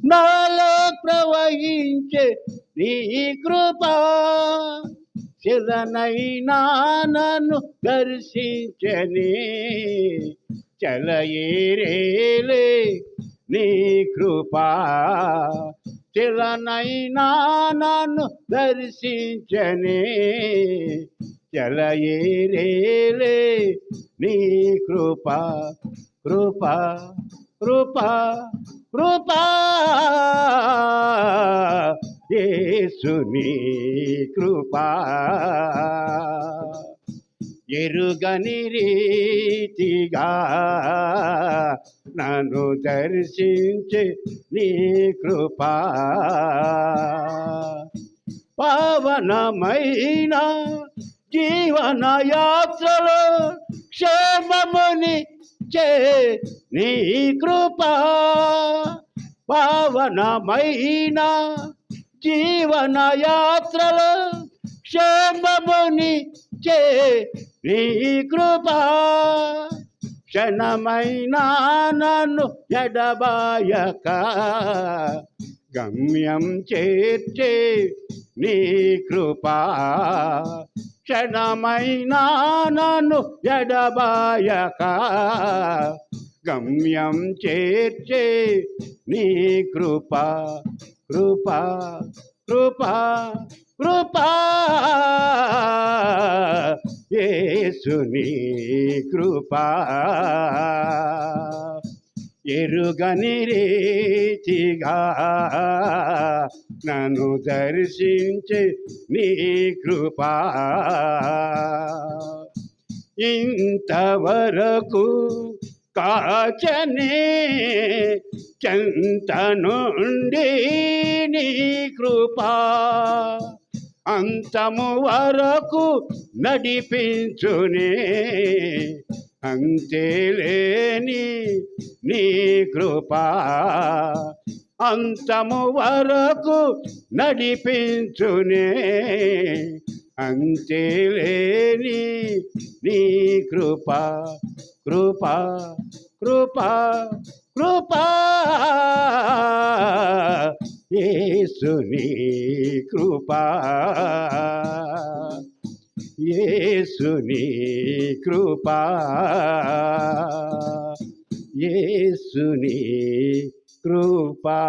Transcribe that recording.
నాలో ప్రవహించే నీ కృపా శిలనైనా నన్ను దర్శించని చలయేరేలే నీ కృపా శిలనైనా నన్ను దర్శించని చలయేరేలే నీ కృపా కృపా కృపా కృపా యేసుని కృపా ఎరుగని రీతిగా నన్ను దర్శించే నీ కృపా పావనమైన జీవన యాత్రలో క్షేమముని చే నీ కృపా పావనమైన జీవన యాత్రలో క్షేమముని చే నీ కృపా క్షణమైనా నన్ను ఎడబాయక గమ్యం చేర్చే నీ కృపా క్షణమైనా నన్ను ఎడబాయక గమ్యం చేర్చే నీ కృపా కృపా కృపా కృపా యేసుని కృపా ఎరుగని రీతిగా నన్ను దర్శించే నీ కృపా ఇంతవరకు కాచనే చెంత నుండి నీ కృపా అంతము వరకు నడిపించునే అంతేలేని నీ కృపా అంతము వరకు నడిపించునే అంతేలేని నీ కృపా కృపా కృపా కృపా యేసుని కృపా యేసుని కృపా యేసుని కృపా